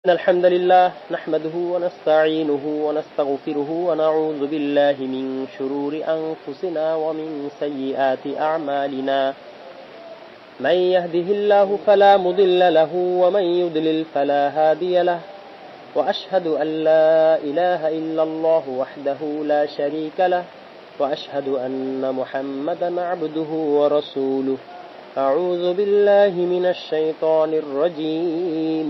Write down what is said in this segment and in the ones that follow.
الحمد لله نحمده ونستعينه ونستغفره ونعوذ بالله من شرور أنفسنا ومن سيئات أعمالنا من يهده الله فلا مضل له ومن يضلل فلا هادي له وأشهد أن لا إله إلا الله وحده لا شريك له وأشهد أن محمدا عبده ورسوله أعوذ بالله من الشيطان الرجيم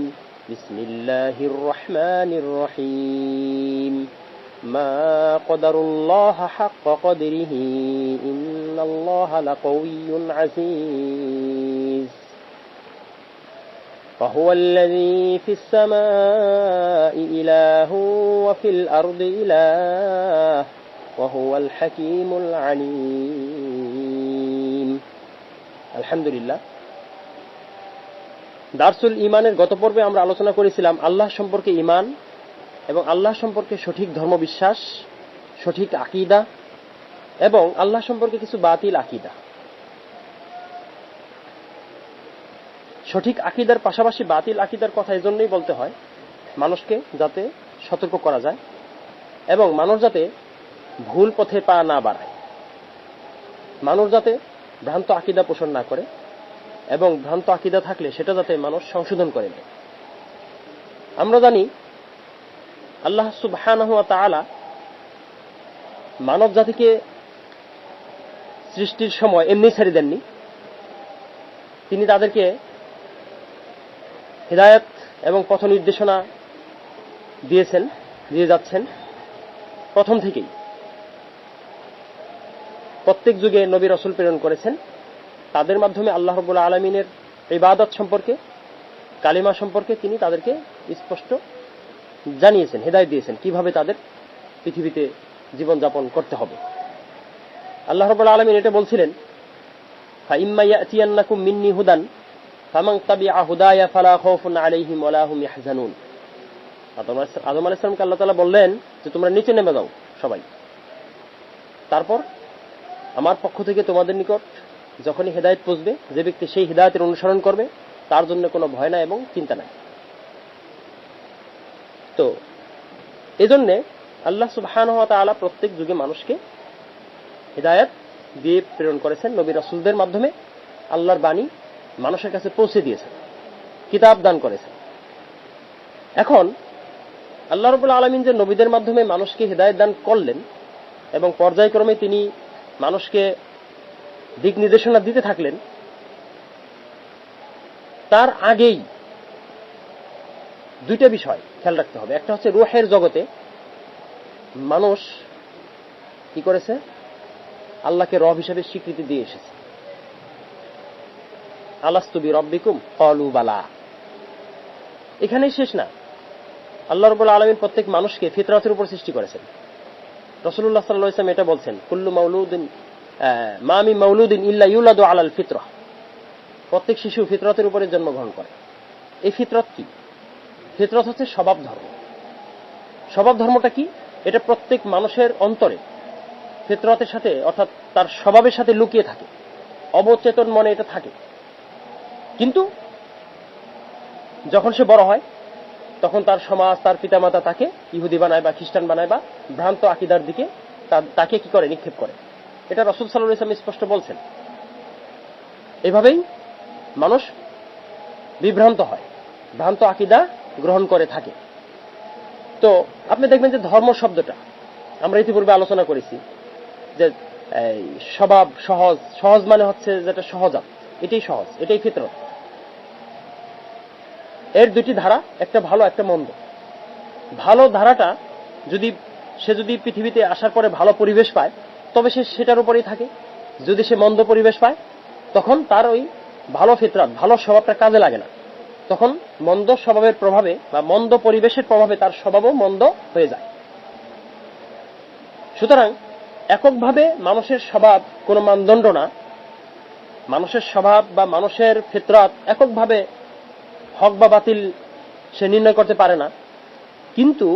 بسم الله الرحمن الرحيم ما قدر الله حق قدره إن الله لقوي عزيز وهو الذي في السماء إله وفي الأرض إله وهو الحكيم العليم الحمد لله দারসুল ঈমানের গত পর্বে আমরা আলোচনা করেছিলাম আল্লাহ সম্পর্কে ঈমান এবং আল্লাহ সম্পর্কে সঠিক ধর্মবিশ্বাস, সঠিক আকীদা এবং আল্লাহ সম্পর্কে কিছু বাতিল আকীদা। সঠিক আকীদার পাশাপাশি বাতিল আকীদার কথা এজন্যই বলতে হয় মানুষকে যাতে সতর্ক করা যায় এবং মানুষ যাতে ভুল পথে পা না বাড়ায়, মানুষ যাতে ভ্রান্ত আকীদা পোষণ না করে এবং ভ্রান্ত আকীদা থাকলে সেটা যাতে মানুষ সংশোধন করে নেয়। আমরা জানি আল্লাহ সুবহানাহু ওয়া তাআলা মানব জাতিকে সৃষ্টির সময় এমনি ছেড়ে দেননি। তিনি তাদেরকে হিদায়াত এবং পথ নির্দেশনা দিয়ে যাচ্ছেন প্রথম থেকেই। প্রত্যেক যুগে নবী রাসূল প্রেরণ করেছেন, তাদের মাধ্যমে আল্লাহ রাব্বুল আলামিনের ইবাদত সম্পর্কে, কালিমা সম্পর্কে তিনি তাদেরকে স্পষ্ট জানিয়েছেন, হেদায়েত দিয়েছেন কিভাবে তাদের পৃথিবীতে জীবনযাপন করতে হবে। আল্লাহ রাব্বুল আলামিন এটা বলছিলেন, ফাইম্মা ইয়াতিয়ান্নাকুম মিন্নি হুদান ফামান তাবিআ হুদায়া ফালা খাউফুন আলাইহিম ওয়ালা হুম ইয়াহজানুন। আদম আলাইহিস সালামকে আল্লাহ তাআলা বললেন যে তোমরা নিচে নেমে যাও সবাই, তারপর আমার পক্ষ থেকে তোমাদের নিকট যখনই হেদায়েত পৌঁছবে, যে ব্যক্তি সেই হেদায়েতের অনুসরণ করবে তার জন্য কোনো ভয় নাই এবং চিন্তা নাই। তো এজন্য আল্লাহ সুবহানাহু ওয়া তাআলা প্রত্যেক যুগে মানুষকে হেদায়েত দিয়ে প্রেরণ করেছেন, নবী রাসূলদের মাধ্যমে আল্লাহর বাণী মানুষের কাছে পৌঁছে দিয়েছেন, কিতাব দান করেছেন। এখন আল্লাহ রাব্বুল আলামিন যে নবীদের মাধ্যমে মানুষকে হেদায়েত দান করলেন এবং পর্যায়ক্রমে তিনি মানুষকে দিক নির্দেশনা দিতে থাকলেন, তার আগেই দুইটা বিষয় খেয়াল রাখতে হবে। একটা হচ্ছে রূহের জগতে মানুষ কি করেছে, আল্লাহকে রব হিসেবে স্বীকৃতি দিয়ে এসেছে। আলাস্তু বিরব্বিকুম ক্বালু বালা। এখানেই শেষ না, আল্লাহ রাব্বুল আলামিন প্রত্যেক মানুষকে ফিতরাতের উপর সৃষ্টি করেছেন। রাসূলুল্লাহ সাল্লাল্লাহু আলাইহি ওয়াসাল্লাম এটা বলছেন, কুল্লু মাউলুদিন মা মিন মাউলুদিন ইল্লা ইউলাদু আলাল ফিতরাহ। প্রত্যেক শিশু ফিতরতের উপরে জন্মগ্রহণ করে। এই ফিতরত কি? ফিতরত হচ্ছে স্বভাব ধর্ম। স্বভাব ধর্মটা কি? এটা প্রত্যেক মানুষের অন্তরে ফিতরতের সাথে অর্থাৎ তার স্বভাবের সাথে লুকিয়ে থাকে, অবচেতন মনে এটা থাকে। কিন্তু যখন সে বড় হয় তখন তার সমাজ, তার পিতামাতা তাকে ইহুদি বানায় বা খ্রিস্টান বানায় বা ভ্রান্ত আকীদার দিকে তাকে কি করে, নিক্ষেপ করে। এটা রাসূল সাল্লাল্লাহু আলাইহি ওয়াসাল্লাম স্পষ্ট বলছেন। এভাবেই মানুষ বিভ্রান্ত হয়, ভ্রান্ত আকীদা গ্রহণ করে থাকে। তো আপনি দেখবেন যে ধর্ম শব্দটা আমরা ইতিপূর্বে আলোচনা করেছি যে স্বভাব সহজ মানে হচ্ছে যেটা সহজাত, এটাই সহজ, এটাই ফিতরত। এর দুটি ধারা, একটা ভালো একটা মন্দ। ভালো ধারাটা সে যদি পৃথিবীতে আসার পরে ভালো পরিবেশ পায় তবে সে সেটার উপরেই থাকে। যদি সে মন্দ পরিবেশ পায় তখন তার ওই ভালো ফিতরত, ভালো স্বভাবটা কাজে লাগে না। তখন মন্দ স্বভাবের প্রভাবে বা মন্দ পরিবেশের প্রভাবে তার স্বভাবও মন্দ হয়ে যায়। সুতরাং এককভাবে মানুষের স্বভাব কোনো মানদণ্ড না। মানুষের স্বভাব বা মানুষের ফিতরত এককভাবে হক বা বাতিল সে নির্ণয় করতে পারে না। কিন্তু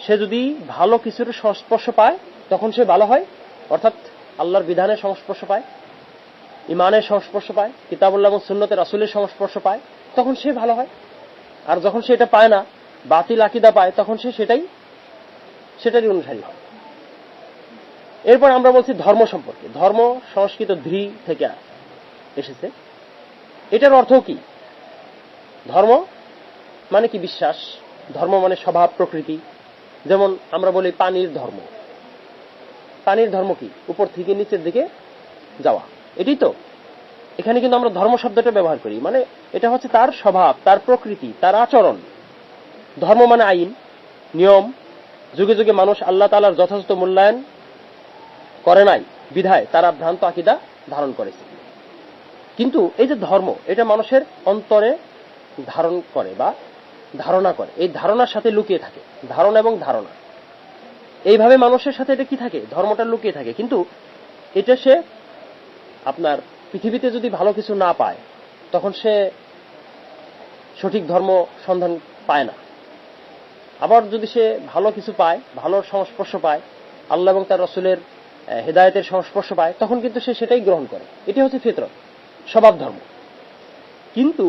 সে যদি ভালো কিছুর সংস্পর্শ পায় তখন সে ভালো হয়, অর্থাৎ আল্লাহর বিধানের সংস্পর্শ পায়, ইমানের সংস্পর্শ পায়, কিতাবুল্লাহ এবং সুন্নতে রাসূলের সংস্পর্শ পায়, তখন সে ভালো হয়। আর যখন সে এটা পায় না বাতিল আকীদা পায় তখন সে সেটারই অনুসারী হয়। এরপর আমরা বলছি ধর্ম সম্পর্কে। ধর্ম সংস্কৃত ধ্রি থেকে এসেছে। এটার অর্থ কি? ধর্ম মানে কি? বিশ্বাস। ধর্ম মানে স্বভাব, প্রকৃতি। যেমন আমরা বলি পানির ধর্ম। পানির ধর্ম কি? উপর থেকে নিচের দিকে যাওয়া, এটাই তো। এখানে কিন্তু আমরা ধর্ম শব্দটা ব্যবহার করি, মানে এটা হচ্ছে তার স্বভাব, তার প্রকৃতি, তার আচরণ। ধর্ম মানে আইন, নিয়ম। যুগে যুগে মানুষ আল্লাহ তাআলার যথাযথ মূল্যায়ন করে নাই বিধায় তারা ভ্রান্ত আকীদা ধারণ করেছে। কিন্তু এই যে ধর্ম, এটা মানুষের অন্তরে ধারণ করে বা ধারণা করে, এই ধারণার সাথে লুকিয়ে থাকে। ধারণা এবং ধারণা, এইভাবে মানুষের সাথে এটা কি থাকে? ধর্মটা লুকিয়ে থাকে। কিন্তু এটা সে আপনার পৃথিবীতে যদি ভালো কিছু না পায় তখন সে সঠিক ধর্ম সন্ধান পায় না। আবার যদি সে ভালো কিছু পায়, ভালোর সংস্পর্শ পায়, আল্লাহ এবং তার রাসূলের হেদায়েতের সংস্পর্শ পায়, তখন কিন্তু সে সেটাই গ্রহণ করে। এটি হচ্ছে ফিতরত, স্বভাব ধর্ম। কিন্তু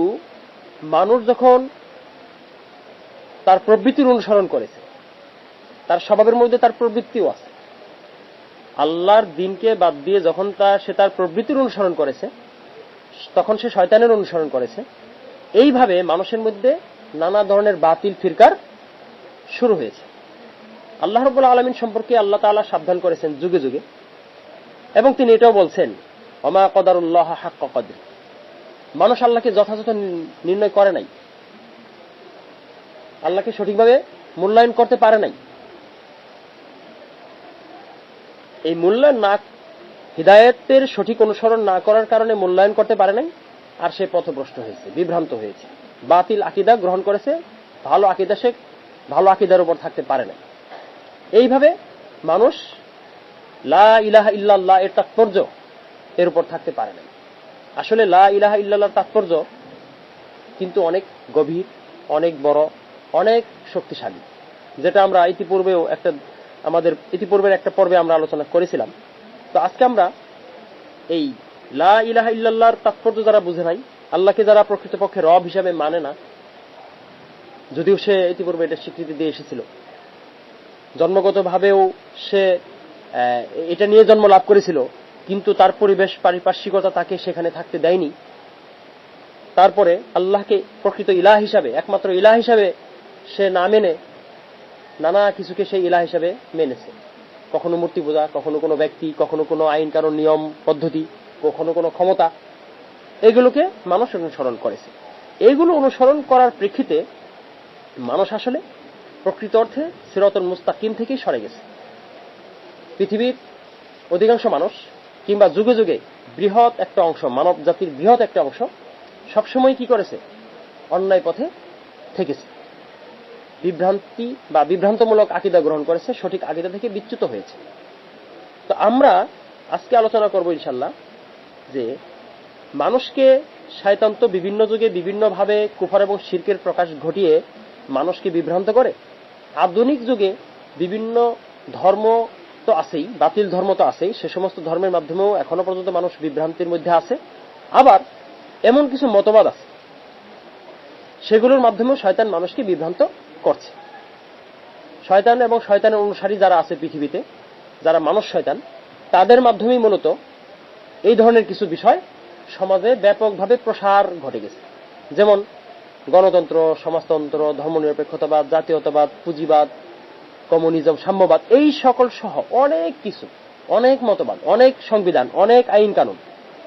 মানুষ যখন তার প্রবৃত্তির অনুসরণ করেছে, তার স্বভাবের মধ্যে তার প্রবৃত্তিও আছে, আল্লাহর দ্বীনকে বাদ দিয়ে যখন সে তার প্রবৃত্তির অনুসরণ করেছে, তখন সে শয়তানের অনুসরণ করেছে। এইভাবে মানুষের মধ্যে নানা ধরনের বাতিল ফিরকার শুরু হয়েছে। আল্লাহ রাব্বুল আলামিন সম্পর্কে আল্লাহ তাআলা সাবধান করেছেন যুগে যুগে, এবং তিনি এটাও বলছেন, ওমা কদারুল্লাহ হাক্কা কদরি। মানুষ আল্লাহকে যথাযথ নির্ণয় করে নাই, আল্লাহকে সঠিকভাবে মূল্যায়ন করতে পারে নাই। এই মূল্যায়ন না, হিদায়াতের সঠিক অনুসরণ না করার কারণে মূল্যায়ন করতে পারে নাই, আর সে পথভ্রষ্ট হয়েছে, বিভ্রান্ত হয়েছে, বাতিল আকীদা গ্রহণ করেছে। ভালো আকীদা সে ভালো আকীদার উপর থাকতে পারে না। এইভাবে মানুষ লা ইলাহা ইল্লাল্লাহ এর তাৎপর্য এর উপর থাকতে পারে না। আসলে লা ইলাহা ইল্লাল্লাহর তাৎপর্য কিন্তু অনেক গভীর, অনেক বড়, অনেক শক্তিশালী, যেটা আমরা ইতিপূর্বের একটা পর্বে আমরা আলোচনা করেছিলাম। তো আজকে আমরা এই লা ইলাহা ইল্লাল্লাহর তাৎপর্য যারা বুঝে নাই, আল্লাহকে যারা প্রকৃতপক্ষে রব হিসাবে মানে না, যদিও সে ইতিপূর্বে এটা স্বীকৃতি দিয়ে এসেছিল, জন্মগতভাবেও সে এটা নিয়ে জন্ম লাভ করেছিল, কিন্তু তার পরিবেশ, পারিপার্শ্বিকতা তাকে সেখানে থাকতে দেয়নি। তারপরে আল্লাহকে প্রকৃত ইলাহ হিসাবে, একমাত্র ইলাহ হিসাবে সে না মেনে নানা কিছুকে সে ইলাহ হিসাবে মেনেছে। কখনো মূর্তি পূজা, কখনো কোনো ব্যক্তি, কখনো কোনো আইন কানুন, নিয়ম পদ্ধতি, কখনো কোনো ক্ষমতা, এগুলোকে মানুষ অনুসরণ করেছে। এইগুলো অনুসরণ করার প্রেক্ষিতে মানুষ আসলে প্রকৃত অর্থে সিরাতুল মুস্তাকিম থেকেই সরে গেছে। পৃথিবীর অধিকাংশ মানুষ, কিংবা যুগে যুগে বৃহৎ একটা অংশ, মানব জাতির বৃহৎ একটা অংশ সবসময় কি করেছে? অন্যায় পথে থেকেছে, বিভ্রান্তি বা বিভ্রান্তমূলক আকীদা গ্রহণ করেছে, সঠিক আকীদা থেকে বিচ্যুত হয়েছে। তো আমরা আজকে আলোচনা করব ইনশাআল্লাহ যে মানুষকে শয়তান তো বিভিন্ন যুগে বিভিন্নভাবে কুফর এবং শিরকের প্রকাশ ঘটিয়ে মানুষকে বিভ্রান্ত করে। আধুনিক যুগে বিভিন্ন ধর্ম তো আছেই, বাতিল ধর্ম তো আছেই, সে সমস্ত ধর্মের মাধ্যমেও এখনো পর্যন্ত মানুষ বিভ্রান্তির মধ্যে আছে। আবার এমন কিছু মতবাদ আছে, সেগুলোর মাধ্যমেও শয়তান মানুষকে বিভ্রান্ত করছে। শয়তান এবং শয়তানের অনুসারী যারা আছে পৃথিবীতে, যারা মানুষ শয়তান, তাদের মাধ্যমেই মূলত এই ধরনের কিছু বিষয় সমাজে ব্যাপকভাবে প্রসার ঘটে গেছে। যেমন গণতন্ত্র, সমাজতন্ত্র, ধর্মনিরপেক্ষতাবাদ, জাতীয়তাবাদ, পুঁজিবাদ, কমিউনিজম, সাম্যবাদ, এই সকল সহ অনেক কিছু, অনেক মতবাদ, অনেক সংবিধান, অনেক আইন কানুন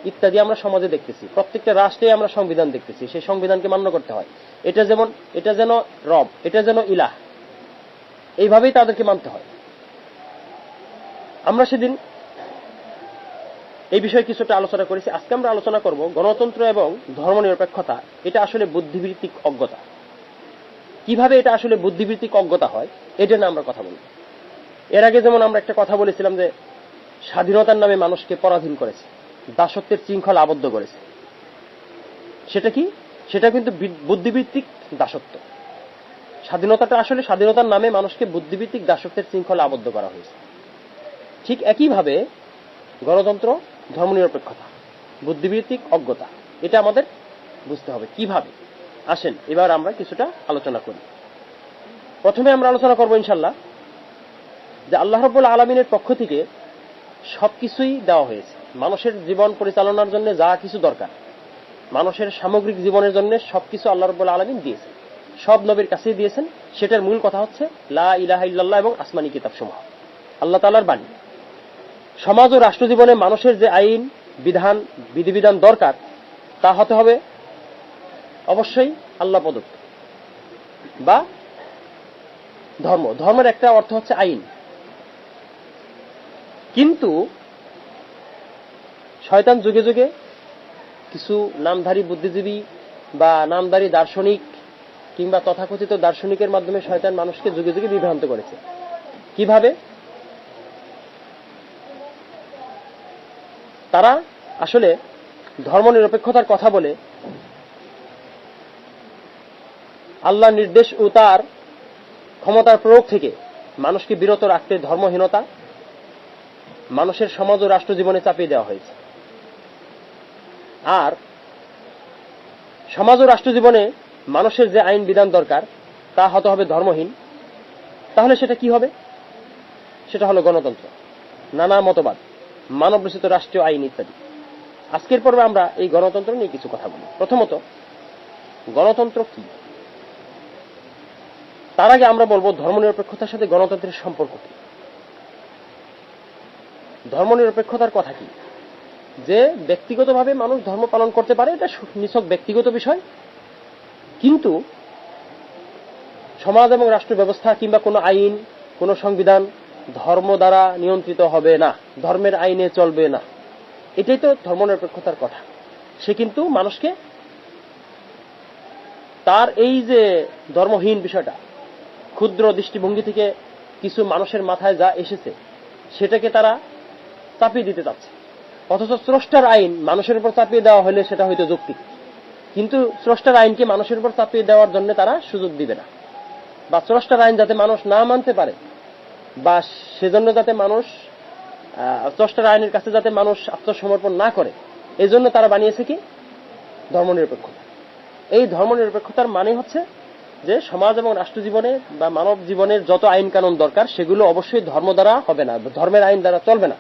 ইত্যাদি আমরা সমাজে দেখতেছি। প্রত্যেকটা রাষ্ট্রে আমরা সংবিধান দেখতেছি, সেই সংবিধানকে মান্য করতে হয়। এটা যেন রব, এটা যেন ইলাহ, এইভাবেই তাদেরকে মানতে হয়। আমরা সেদিন এই বিষয়ে কিছুটা আলোচনা করেছি। আজকে আমরা আলোচনা করব গণতন্ত্র এবং ধর্মনিরপেক্ষতা, এটা আসলে বুদ্ধিবৃত্তিক অজ্ঞতা। কিভাবে এটা আসলে বুদ্ধিবৃত্তিক অজ্ঞতা হয়, এটা নিয়ে আমরা কথা বলব। এর আগে যেমন আমরা একটা কথা বলেছিলাম যে স্বাধীনতার নামে মানুষকে পরাধীন করেছে, দাসত্বের শৃঙ্খলা আবদ্ধ করেছে। সেটা কি? সেটা কিন্তু বুদ্ধিবৃত্তিক দাসত্ব। স্বাধীনতাটা আসলে স্বাধীনতার নামে মানুষকে বুদ্ধিবৃত্তিক দাসত্বের শৃঙ্খলা আবদ্ধ করা হয়েছে। ঠিক একইভাবে গণতন্ত্র, ধর্মনিরপেক্ষতা, বুদ্ধিবৃত্তিক অজ্ঞতা, এটা আমাদের বুঝতে হবে কিভাবে। আসেন এবার আমরা কিছুটা আলোচনা করি। প্রথমে আমরা আলোচনা করব ইনশাআল্লাহ যে আল্লাহ রাব্বুল আলামিনের পক্ষ থেকে সবকিছুই দেওয়া হয়েছে। মানুষের জীবন পরিচালনার জন্য যা কিছু দরকার, মানুষের সামগ্রিক জীবনের জন্য সবকিছু আল্লাহ রাব্বুল আলামিন দিয়েছেন, সব নবীর কাছেই দিয়েছেন। সেটার মূল কথা হচ্ছে লা ইলাহা ইল্লাল্লাহ এবং আসমানি কিতাবসমূহ, আল্লাহ তাআলার বাণী। সমাজ ও রাষ্ট্র জীবনে মানুষের যে আইন বিধান বিধিবিধান দরকার তা হতে হবে অবশ্যই আল্লাহ প্রদত্ত বা ধর্ম। ধর্মের একটা অর্থ হচ্ছে আইন। কিন্তু শয়তান যুগে যুগে কিছু নামধারী বুদ্ধিজীবী বা নামধারী দার্শনিক কিংবা তথাকথিত দার্শনিকের মাধ্যমে শয়তান মানুষকে যুগে যুগে বিভ্রান্ত করেছে। কিভাবে? তারা আসলে ধর্মনিরপেক্ষতার কথা বলে আল্লাহর নির্দেশ ও তার ক্ষমতার প্রয়োগ থেকে মানুষকে বিরত রাখতে ধর্মহীনতা মানুষের সমাজ ও রাষ্ট্র জীবনে চাপিয়ে দেওয়া হয়েছে। আর সমাজ ও রাষ্ট্র জীবনে মানুষের যে আইন বিধান দরকার তা হতে হবে ধর্মহীন। তাহলে সেটা কি হবে? সেটা হলো গণতন্ত্র, নানা মতবাদ, মানব রচিত রাষ্ট্রীয় আইন ইত্যাদি। আজকের পর্বে আমরা এই গণতন্ত্র নিয়ে কিছু কথা বলি। প্রথমত, গণতন্ত্র কি? তার আগে আমরা বলবো ধর্মনিরপেক্ষতার সাথে গণতন্ত্রের সম্পর্ক কি। ধর্মনিরপেক্ষতার কথা কি? যে ব্যক্তিগতভাবে মানুষ ধর্ম পালন করতে পারে, এটা নিছক ব্যক্তিগত বিষয়, কিন্তু সমাজ এবং রাষ্ট্র ব্যবস্থা কিংবা কোনো আইন, কোনো সংবিধান ধর্ম দ্বারা নিয়ন্ত্রিত হবে না, ধর্মের আইনে চলবে না। এটাই তো ধর্মনিরপেক্ষতার কথা। সে কিন্তু মানুষকে তার এই যে ধর্মহীন বিষয়টা, ক্ষুদ্র দৃষ্টিভঙ্গি থেকে কিছু মানুষের মাথায় যা এসেছে সেটাকে তারা চাপিয়ে দিতে চাচ্ছে। অথচ স্রষ্টার আইন মানুষের উপর চাপিয়ে দেওয়া হলে সেটা হয়তো যৌক্তিক, কিন্তু স্রষ্টার আইনকে মানুষের উপর চাপিয়ে দেওয়ার জন্য তারা সুযোগ দিবে না। বা স্রষ্টার আইন যাতে মানুষ না মানতে পারে বা সেজন্য যাতে মানুষ স্রষ্টার আইনের কাছে যাতে মানুষ আত্মসমর্পণ না করে, এই জন্য তারা বানিয়েছে কি? ধর্মনিরপেক্ষতা। এই ধর্মনিরপেক্ষতার মানে হচ্ছে যে সমাজ এবং রাষ্ট্র জীবনে বা মানব জীবনের যত আইন কানুন দরকার সেগুলো অবশ্যই ধর্ম দ্বারা হবে না, ধর্মের আইন দ্বারা চলবে না।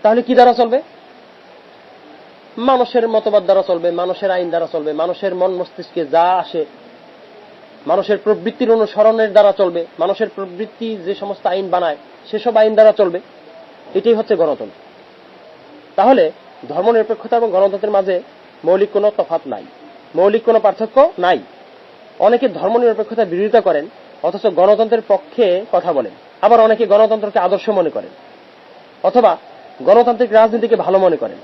তাহলে কি দ্বারা চলবে? মানুষের মতবাদ দ্বারা চলবে, মানুষের আইন দ্বারা চলবে, মানুষের মন মস্তিষ্কে যা আসে, মানুষের প্রবৃত্তির অনুসরণের দ্বারা চলবে, মানুষের প্রবৃত্তি যে সমস্ত আইন বানায় সেসব আইন দ্বারা চলবে। এটাই হচ্ছে গণতন্ত্র। তাহলে ধর্মনিরপেক্ষতা এবং গণতন্ত্রের মাঝে মৌলিক কোনো তফাৎ নাই, মৌলিক কোনো পার্থক্য নাই। অনেকে ধর্মনিরপেক্ষতার বিরোধিতা করেন অথচ গণতন্ত্রের পক্ষে কথা বলেন, আবার অনেকে গণতন্ত্রকে আদর্শ মনে করেন অথবা গণতান্ত্রিক রাজনীতিকে ভালো মনে করেন।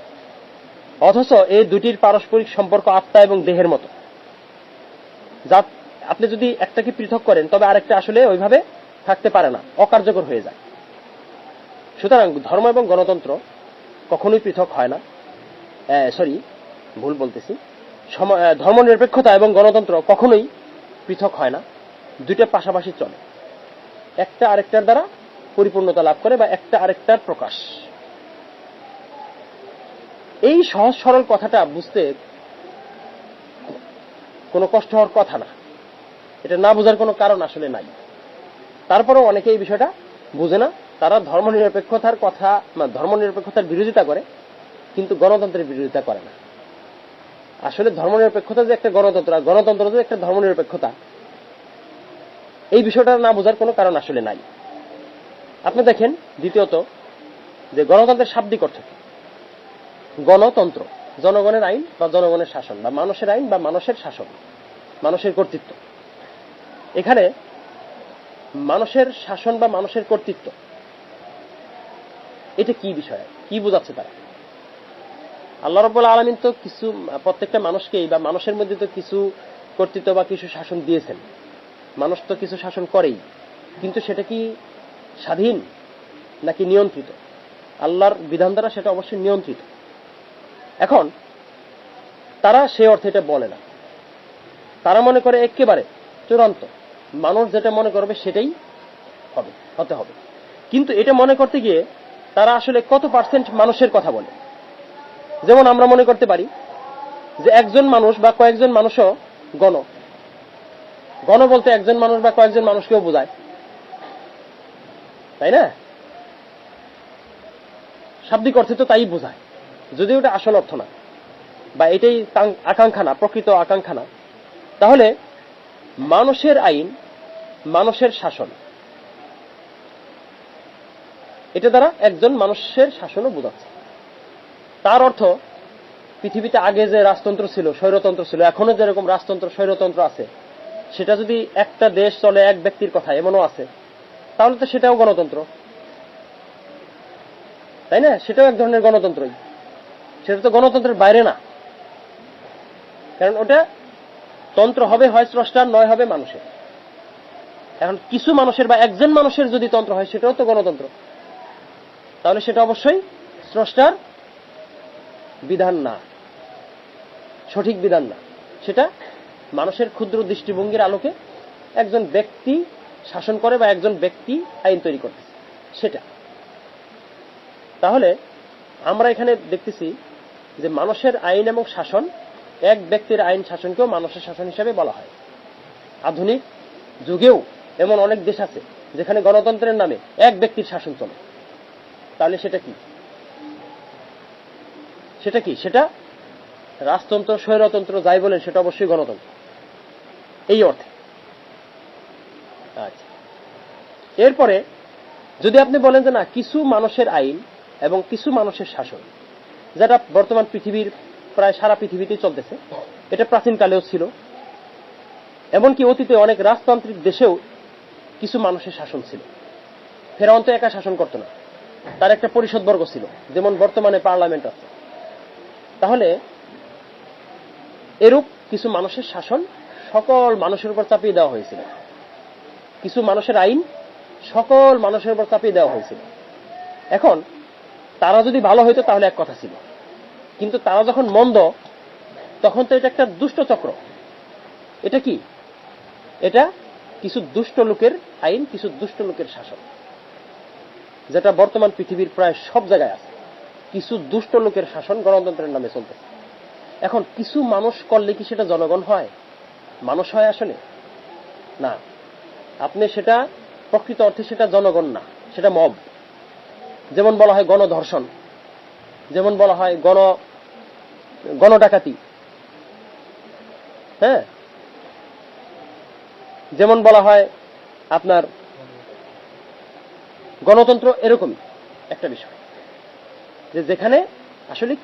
অথচ এই দুটির পারস্পরিক সম্পর্ক আত্মা এবং দেহের মতো, যা আপনি যদি একটাকে পৃথক করেন তবে আরেকটা আসলে ওইভাবে থাকতে পারে না, অকার্যকর হয়ে যায়। সুতরাং ধর্ম এবং গণতন্ত্র কখনোই পৃথক হয় না। ভুল বলতেছি, ধর্মনিরপেক্ষতা এবং গণতন্ত্র কখনোই পৃথক হয় না, দুইটা পাশাপাশি চলে, একটা আরেকটার দ্বারা পরিপূর্ণতা লাভ করে বা একটা আরেকটার প্রকাশ। এই সহজ সরল কথাটা বুঝতে কোনো কষ্ট হওয়ার কথা না, এটা না বোঝার কোনো কারণ আসলে নাই। তারপরেও অনেকে এই বিষয়টা বুঝে না, তারা ধর্মনিরপেক্ষতার কথা, ধর্মনিরপেক্ষতার বিরোধিতা করে কিন্তু গণতন্ত্রের বিরোধিতা করে না। আসলে ধর্মনিরপেক্ষতা যে একটা গণতন্ত্র আর গণতন্ত্র যে একটা ধর্মনিরপেক্ষতা, এই বিষয়টা না বোঝার কোনো কারণ আসলে নাই। আপনি দেখেন, দ্বিতীয়ত যে গণতন্ত্রের শাব্দিক অর্থ কি? গণতন্ত্র জনগণের আইন বা জনগণের শাসন বা মানুষের আইন বা মানুষের শাসন, মানুষের কর্তৃত্ব। এখানে মানুষের শাসন বা মানুষের কর্তৃত্ব এটা কি বিষয়, কি বোঝাচ্ছে তারা? আল্লাহ রাব্বুল আলামিন তো কিছু প্রত্যেকটা মানুষকেই বা মানুষের মধ্যে তো কিছু কর্তৃত্ব বা কিছু শাসন দিয়েছেন, মানুষ তো কিছু শাসন করেই, কিন্তু সেটা কি স্বাধীন নাকি নিয়ন্ত্রিত? আল্লাহর বিধান দ্বারা সেটা অবশ্যই নিয়ন্ত্রিত। এখন তারা সে অর্থে এটা বলে না, তারা মনে করে একেবারে চূড়ান্ত মানুষ যেটা মনে করবে সেটাই হতে হবে। কিন্তু এটা মনে করতে গিয়ে তারা আসলে কত পার্সেন্ট মানুষের কথা বলে? যেমন আমরা মনে করতে পারি যে একজন মানুষ বা কয়েকজন মানুষও গণ, গণ বলতে একজন মানুষ বা কয়েকজন মানুষকেও বোঝায়, তাই না? শাব্দিক অর্থে তো তাই বোঝায়, যদিও এটা আসল অর্থ না, বা এটাই আকাঙ্ক্ষা না, প্রকৃত আকাঙ্ক্ষা না। তাহলে মানুষের আইন, মানুষের শাসন, এটা দ্বারা একজন মানুষের শাসনও বোঝাচ্ছে। তার অর্থ পৃথিবীতে আগে যে রাজতন্ত্র ছিল, স্বৈরতন্ত্র ছিল, এখনো যেরকম রাজতন্ত্র স্বৈরতন্ত্র আছে, সেটা যদি একটা দেশ চলে এক ব্যক্তির কথা, এমনও আছে, তাহলে তো সেটাও গণতন্ত্র, তাই না? সেটাও এক ধরনের গণতন্ত্রই। সেটা তো গণতন্ত্রের বাইরে না, কারণ ওটা তন্ত্র হবে হয় স্রষ্টার, নয় হবে মানুষের। এখন কিছু মানুষের বা একজন মানুষের যদি তন্ত্র হয়, সেটাও তো গণতন্ত্র। তাহলে সেটা অবশ্যই স্রষ্টার বিধান না, সঠিক বিধান না, সেটা মানুষের ক্ষুদ্র দৃষ্টিভঙ্গির আলোকে একজন ব্যক্তি শাসন করে বা একজন ব্যক্তি আইন তৈরি করতেছে সেটা। তাহলে আমরা এখানে দেখতেছি যে মানুষের আইন এবং শাসন, এক ব্যক্তির আইন শাসনকেও মানুষের শাসন হিসেবে বলা হয়। আধুনিক যুগেও এমন অনেক দেশ আছে যেখানে গণতন্ত্রের নামে এক ব্যক্তির শাসন চলে। তাহলে সেটা কি? সেটা কি? সেটা রাজতন্ত্র, স্বৈরতন্ত্র যাই বলেন, সেটা অবশ্যই গণতন্ত্র এই অর্থে। আচ্ছা, এরপরে যদি আপনি বলেন যে না, কিছু মানুষের আইন এবং কিছু মানুষের শাসন, যেটা বর্তমান পৃথিবীর প্রায় সারা পৃথিবীতেই চলতেছে, এটা প্রাচীনকালেও ছিল, এমনকি অতীতে অনেক রাজতান্ত্রিক দেশেও কিছু মানুষের শাসন ছিল। ফেরাউন তো একা শাসন করত না, তার একটা পরিষদবর্গ ছিল, যেমন বর্তমানে পার্লামেন্ট আছে। তাহলে এরূপ কিছু মানুষের শাসন সকল মানুষের উপর চাপিয়ে দেওয়া হয়েছিল, কিছু মানুষের আইন সকল মানুষের উপর চাপিয়ে দেওয়া হয়েছিল। এখন তারা যদি ভালো হইতো তাহলে এক কথা ছিল, কিন্তু তারা যখন মন্দ, তখন তো এটা একটা দুষ্ট চক্র। এটা কি? এটা কিছু দুষ্ট লোকের আইন, কিছু দুষ্ট লোকের শাসন, যেটা বর্তমান পৃথিবীর প্রায় সব জায়গায় আছে। কিছু দুষ্ট লোকের শাসন গণতন্ত্রের নামে চলতেছে। এখন কিছু মানুষ করলে কি সেটা জনগণ হয়, মানুষ হয়? আসলে না। আপনি সেটা প্রকৃত অর্থে সেটা জনগণ না, সেটা মব। যেমন বলা হয় গণধর্ষণ, যেমন বলা হয় গণডাকাতি, হ্যাঁ, যেমন বলা হয় আপনার গণতন্ত্র। এরকমই একটা বিষয় যে যেখানে আসলে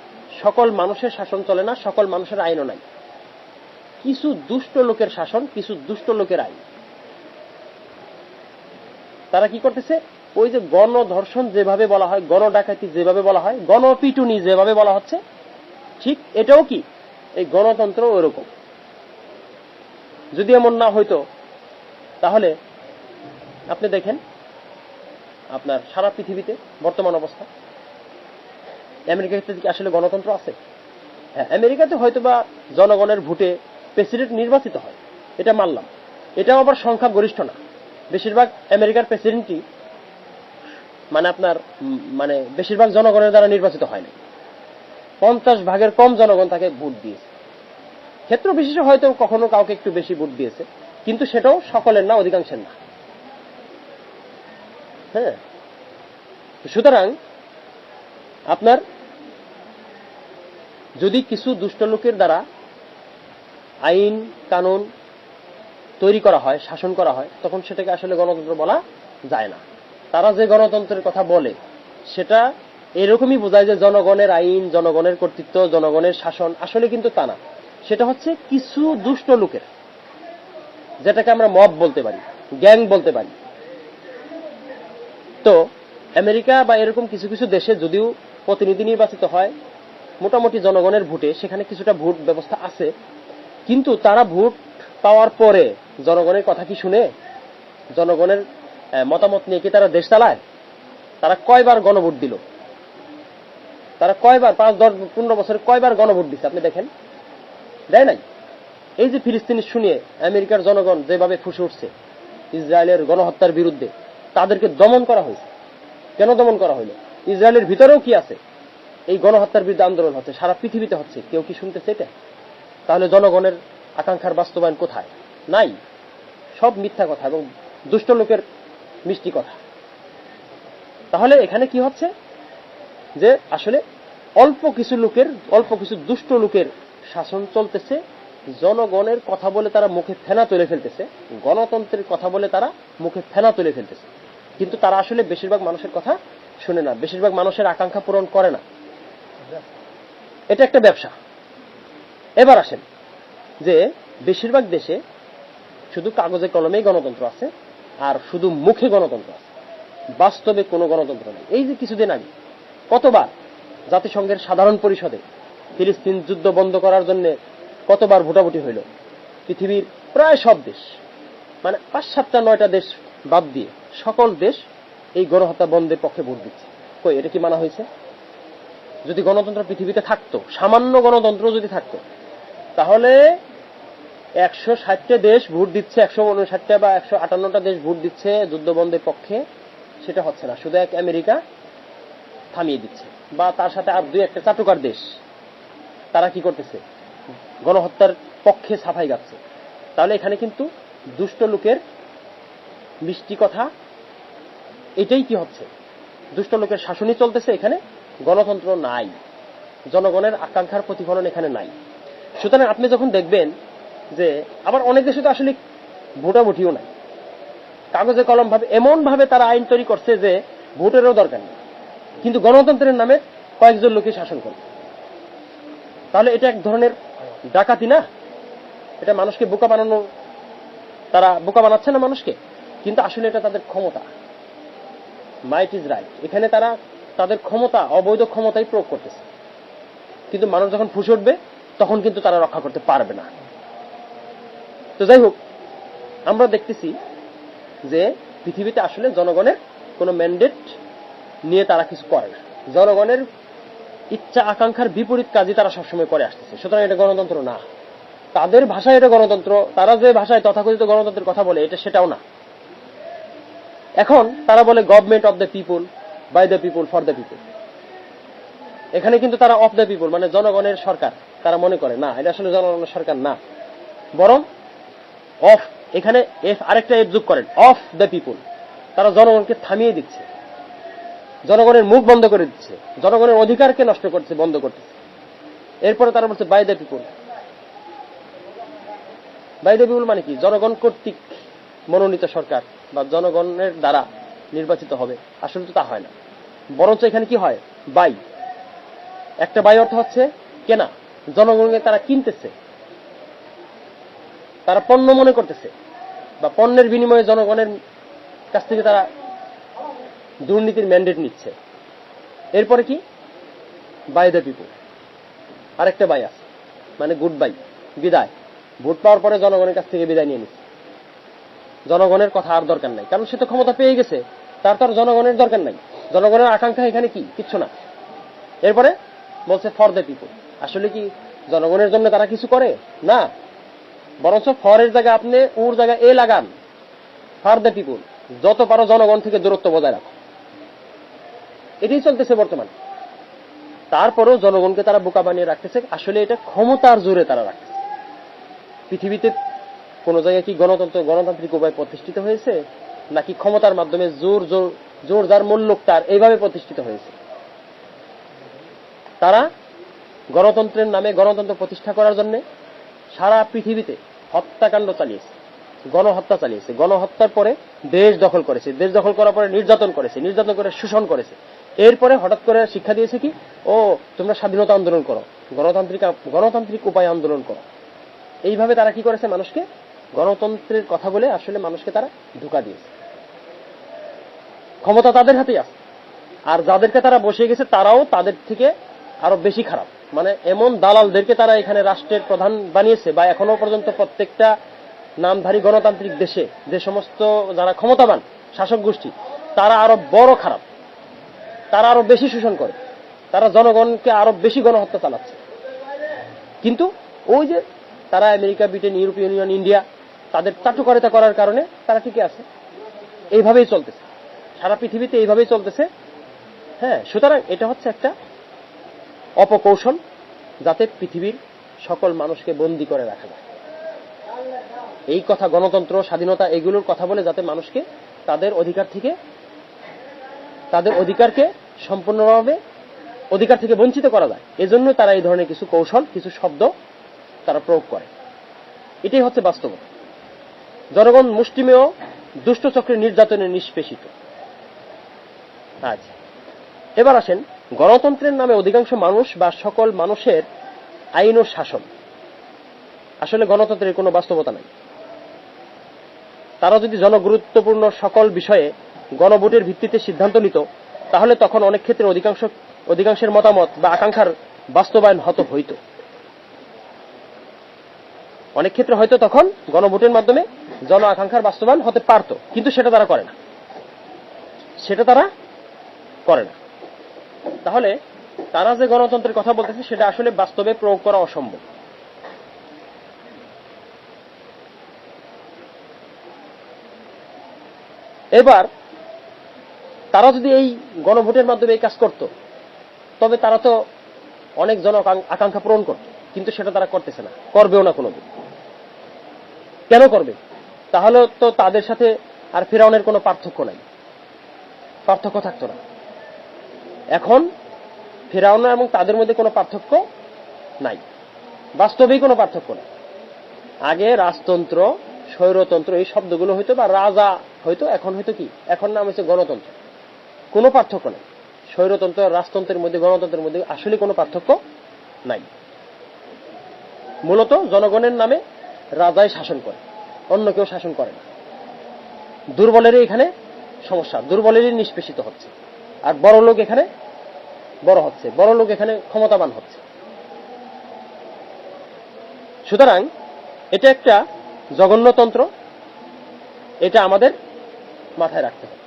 সকল মানুষের শাসন চলে না, সকল মানুষের আইনও নাই, কিছু দুষ্ট লোকের শাসন, কিছু দুষ্ট লোকের আইন। তারা কি করতেছে? ওই যে গণধর্ষণ যেভাবে বলা হয়, গণডাকাতি যেভাবে বলা হয়, গণপিটুনি যেভাবে বলা হচ্ছে, ঠিক এটাও কি এই গণতন্ত্র ওরকম। যদি এমন না হইতো, তাহলে আপনি দেখেন আপনার সারা পৃথিবীতে বর্তমান অবস্থা। আমেরিকাতে কি আসলে গণতন্ত্র আছে? হ্যাঁ, আমেরিকাতে হয়তো বা জনগণের ভোটে প্রেসিডেন্ট নির্বাচিত হয়, এটা মানলাম। এটাও আবার সংখ্যা গরিষ্ঠ না। বেশিরভাগ আমেরিকার প্রেসিডেন্টই মানে বেশিরভাগ জনগণের দ্বারা নির্বাচিত হয়নি। 50% কম জনগণ তাকে ভোট দিয়েছে। ক্ষেত্র বিশেষে হয়তো কখনো কাউকে একটু বেশি ভোট দিয়েছে, কিন্তু সেটাও সকলের না, অধিকাংশের না। হ্যাঁ, সুতরাং আপনার যদি কিছু দুষ্ট লোকের দ্বারা আইন কানুন তৈরি করা হয়, শাসন করা হয়, তখন সেটাকে আসলে গণতন্ত্র বলা যায় না। তারা যে গণতন্ত্রের কথা বলে, সেটা এরকমই বোঝায় যে জনগণের আইন, জনগণের কর্তৃত্ব, জনগণের শাসন। আসলে কিন্তু তা না, সেটা হচ্ছে কিছু দুষ্ট লোকের, যেটাকে আমরা মব বলতে পারি, গ্যাং বলতে পারি। তো আমেরিকা বা এরকম কিছু কিছু দেশে যদিও প্রতিনিধি নির্বাচিত হয় মোটামুটি জনগণের ভোটে, সেখানে কিছুটা ভোট ব্যবস্থা আছে, কিন্তু তারা ভোট পাওয়ার পরে জনগণের কথা কি শুনে? জনগণের মতামত নিয়ে কি তারা দেশ চালায়? তারা কয়বার গণভোট দিল? তারা কয়বার 5, 10, 15 বছরে কয়বার গণভোট দিচ্ছে আপনি দেখেন? দেয় নাই। এই যে ফিলিস্তিনি শুনিয়ে আমেরিকার জনগণ যেভাবে ফুঁসে উঠছে ইসরায়েলের গণহত্যার বিরুদ্ধে, তাদেরকে দমন করা হয়েছে। কেন দমন করা হইল? ইসরায়েলের ভিতরেও কি আছে? এই গণহত্যার বিরুদ্ধে আন্দোলন হচ্ছে, সারা পৃথিবীতে হচ্ছে, কেউ কি শুনতেছে এটা? তাহলে জনগণের আকাঙ্ক্ষার বাস্তবায়ন কোথায়? নাই। সব মিথ্যা কথা এবং দুষ্ট লোকের মিষ্টি কথা। তাহলে এখানে কি হচ্ছে যে আসলে অল্প কিছু দুষ্ট লোকের শাসন চলতেছে, জনগণের কথা বলে তারা মুখে ফেনা তুলে ফেলতেছে, গণতন্ত্রের কথা বলে তারা মুখে ফেনা তুলে ফেলতেছে, কিন্তু তারা আসলে বেশিরভাগ মানুষের কথা শুনে না, বেশিরভাগ মানুষের আকাঙ্ক্ষা পূরণ করে না। এটা একটা ব্যবসা। এবার আসেন যে বেশিরভাগ দেশে শুধু কাগজে কলমেই গণতন্ত্র আছে আর শুধু মুখে গণতন্ত্র আছে, বাস্তবে কোনো গণতন্ত্র নেই। এই যে কিছুদিন আগে কতবার জাতিসংঘের সাধারণ পরিষদে ফিলিস্তিন যুদ্ধ বন্ধ করার জন্য কতবার ভোটাভুটি হইল, পৃথিবীর প্রায় সব দেশ, মানে 5-7-9টা দেশ বাদ দিয়ে সকল দেশ এই গণহত্যা বন্ধের পক্ষে ভোট দিচ্ছে। কই, এটা কি মানা হয়েছে? যদি গণতন্ত্র পৃথিবীতে থাকতো, সামান্য গণতন্ত্র যদি থাকতো, তাহলে 160টা দেশ ভোট দিচ্ছে, 159টা বা 158টা দেশ ভোট দিচ্ছে যুদ্ধবন্ধের পক্ষে, সেটা হচ্ছে না। শুধু এক আমেরিকা থামিয়ে দিচ্ছে, বা তার সাথে আর 2-1টা চাটুকার দেশ, তারা কি করতেছে, গণহত্যার পক্ষে সাফাই গাচ্ছে। তাহলে এখানে কিন্তু দুষ্ট লোকের মিষ্টি কথা, এটাই কি হচ্ছে, দুষ্ট লোকের শাসনই চলতেছে, এখানে গণতন্ত্র নাই, জনগণের আকাঙ্ক্ষার প্রতিফলন এখানে নাই। সুতরাং আপনি যখন দেখবেন যে আবার অনেক দেশে তো আসলে ভোটাভুটিও নাই, কাগজে কলম ভাবে এমন ভাবে তারা আইন তৈরি করছে যে ভোটেরও দরকার নেই, কিন্তু গণতন্ত্রের নামে কয়েকজন লোকে শাসন করে। তাহলে এটা এক ধরনের ডাকাতি না? এটা মানুষকে বোকা বানানো, তারা বোকা বানাচ্ছে না মানুষকে, কিন্তু আসলে এটা তাদের ক্ষমতা, মাইট ইজ রাইট। এখানে তারা তাদের ক্ষমতা, অবৈধ ক্ষমতাই প্রয়োগ করতেছে, কিন্তু মানুষ যখন ফুঁসে উঠবে তখন কিন্তু তারা রক্ষা করতে পারবে না। তো যাই হোক, আমরা দেখতেছি যে পৃথিবীতে আসলে জনগণের কোনো ম্যান্ডেট নিয়ে তারা কিছু করে না, জনগণের ইচ্ছা আকাঙ্ক্ষার বিপরীত কাজই তারা সবসময় করে আসতেছে। সুতরাং এটা গণতন্ত্র না, তাদের ভাষায় এটা গণতন্ত্র, তারা যে ভাষায় তথাকথিত গণতন্ত্রের কথা বলে এটা সেটাও না। এখন তারা বলে government of the people, by the people, for the people. এখানে কিন্তু তারা অফ দ্য পিপুল মানে জনগণের সরকার, তারা মনে করে না, এটা আসলে জনগণের সরকার না, বরং অফ, এখানে এফ, আরেকটা এফ যোগ করেন, অফ দ্য পিপুল। তারা জনগণকে থামিয়ে দিচ্ছে, জনগণের মুখ বন্ধ করে দিচ্ছে, জনগণের অধিকারকে নষ্ট করছে, বন্ধ করতেছে। এরপরে তারা বলছে by the people. By the people মানে কি? জনগণ কর্তৃক মনোনীত সরকার বা জনগণের দ্বারা নির্বাচিত হবে। আসলে তো তা হয় না, বরঞ্চ এখানে কি হয়, বাই। একটা বাই অর্থ হচ্ছে কেনা, জনগণকে তারা কিনতেছে, তারা পণ্য মনে করতেছে, বা পণ্যের বিনিময়ে জনগণের কাছ থেকে তারা দুর্নীতির ম্যান্ডেট নিচ্ছে। এরপরে কি, বাই দ্য পিপুল। আরেকটা বাই আছে, মানে গুড বাই, বিদায়। ভোট পাওয়ার পরে জনগণের কাছ থেকে বিদায় নিয়ে নিচ্ছে, জনগণের কথা আর দরকার নাই, কারণ সে তো ক্ষমতা পেয়ে গেছে, তার তো আর জনগণের দরকার নাই, জনগণের আকাঙ্ক্ষা এখানে কি, কিচ্ছু না। এরপরে বলছে ফর দ্য পিপুল। আসলে কি জনগণের জন্য তারা কিছু করে না, বরঞ্চ ফরের জায়গায় আপনি ওর জায়গায় এ লাগান, ফর দ্য পিপুল। যত পারো জনগণ থেকে দূরত্ব বজায় রাখো, এটাই চলতেছে বর্তমানে। তারপরেও জনগণকে তারা বোকা বানিয়ে রাখতেছে। আসলে এটা ক্ষমতার জোরে তারা রাখতেছে। পৃথিবীতে কোন জায়গায় কি গণতান্ত্রিক উপায় প্রতিষ্ঠিত হয়েছে, নাকি ক্ষমতার মাধ্যমে জোর যার মূল্যক তার, এইভাবে প্রতিষ্ঠিত হয়েছে? তারা গণতন্ত্রের নামে, গণতন্ত্র প্রতিষ্ঠা করার জন্য সারা পৃথিবীতে হত্যাকাণ্ড চালিয়েছে, গণহত্যা চালিয়েছে। গণহত্যার পরে দেশ দখল করেছে, দেশ দখল করার পরে নির্যাতন করেছে, নির্যাতন করে শোষণ করেছে। এরপরে হঠাৎ করে শিক্ষা দিয়েছে কি, ও তোমরা স্বাধীনতা আন্দোলন করো, গণতান্ত্রিক উপায় আন্দোলন করো। এইভাবে তারা কি করেছে, মানুষকে গণতন্ত্রের কথা বলে আসলে মানুষকে তারা ধোঁকা দিয়েছে। ক্ষমতা তাদের হাতেই আছে, আর যাদেরকে তারা বসিয়ে গেছে তারাও তাদের থেকে আরো বেশি খারাপ। মানে এমন দালালদেরকে তারা এখানে রাষ্ট্রের প্রধান বানিয়েছে, বা এখনো পর্যন্ত প্রত্যেকটা নামধারী গণতান্ত্রিক দেশে যে সমস্ত যারা ক্ষমতাবান শাসক গোষ্ঠী, তারা আরো বড় খারাপ, তারা আরো বেশি শোষণ করে, তারা জনগণকে আরো বেশি গণহত্যা চালাচ্ছে। কিন্তু ওই যে তারা America, Britain, European union, India, তাদের চাটুকারিতা করার কারণে তারা টিকে আছে। এইভাবেই চলতেছে সারা পৃথিবীতে, এইভাবেই চলতেছে। হ্যাঁ, সুতরাং এটা হচ্ছে একটা অপকৌশল, যাতে পৃথিবীর সকল মানুষকে বন্দী করে রাখা যায়। এই কথা গণতন্ত্র, স্বাধীনতা এগুলোর কথা বলে যাতে মানুষকে তাদের অধিকারকে সম্পূর্ণভাবে অধিকার থেকে বঞ্চিত করা যায়, এজন্য তারা এই ধরনের কিছু কৌশল, কিছু শব্দ তারা প্রয়োগ করে। এটাই হচ্ছে বাস্তবতা। জনগণ মুষ্টিমেয় দুষ্ট চক্রের নির্যাতনে নিষ্পেষিত। আচ্ছা, এবার আসেন গণতন্ত্রের নামে অধিকাংশ মানুষ বা সকল মানুষের আইন ও শাসন। আসলে গণতন্ত্রের কোনো বাস্তবতা নাই। তারা যদি জনগুরুত্বপূর্ণ সকল বিষয়ে গণভোটের ভিত্তিতে সিদ্ধান্ত নিত, তাহলে তখন অনেক ক্ষেত্রে অধিকাংশের মতামত বা আকাঙ্ক্ষার বাস্তবায়ন হইত। অনেক ক্ষেত্রে হয়তো তখন গণভোটের মাধ্যমে জন আকাঙ্ক্ষার বাস্তবায়ন হতে পারত, কিন্তু সেটা তারা করে না। তাহলে তারা যে গণতন্ত্রের কথা বলতেছে সেটা আসলে বাস্তবে প্রয়োগ করা অসম্ভব। এবার তারা যদি এই গণভোটের মাধ্যমে এই কাজ করত, তবে তারা তো অনেক জন আকাঙ্ক্ষা পূরণ করত, কিন্তু সেটা তারা করতেছে না, করবেও না কোনোদিন। কেন করবে? তাহলে তো তাদের সাথে আর ফিরআউনের কোনো পার্থক্য থাকতো না। এখন ফিরআউন এবং তাদের মধ্যে কোনো পার্থক্য নাই, বাস্তবেই কোনো পার্থক্য নাই। আগে রাজতন্ত্র, স্বৈরতন্ত্র এই শব্দগুলো হইতো, বা রাজা হইতো, এখন হয়তো কি, এখন নাম হচ্ছে গণতন্ত্র। কোনো পার্থক্য নেই। স্বৈরতন্ত্র রাজতন্ত্রের মধ্যে, গণতন্ত্রের মধ্যে আসলে কোনো পার্থক্য নাই। মূলত জনগণের নামে রাজাই শাসন করে, অন্য কেউ শাসন করে না। দুর্বলেরই এখানে সমস্যা, দুর্বলেরই নিষ্পেষিত হচ্ছে, আর বড় লোক এখানে বড় হচ্ছে, বড় লোক এখানে ক্ষমতাবান হচ্ছে। সুতরাং এটা একটা জঘন্যতন্ত্র, এটা আমাদের মাথায় রাখতে হবে।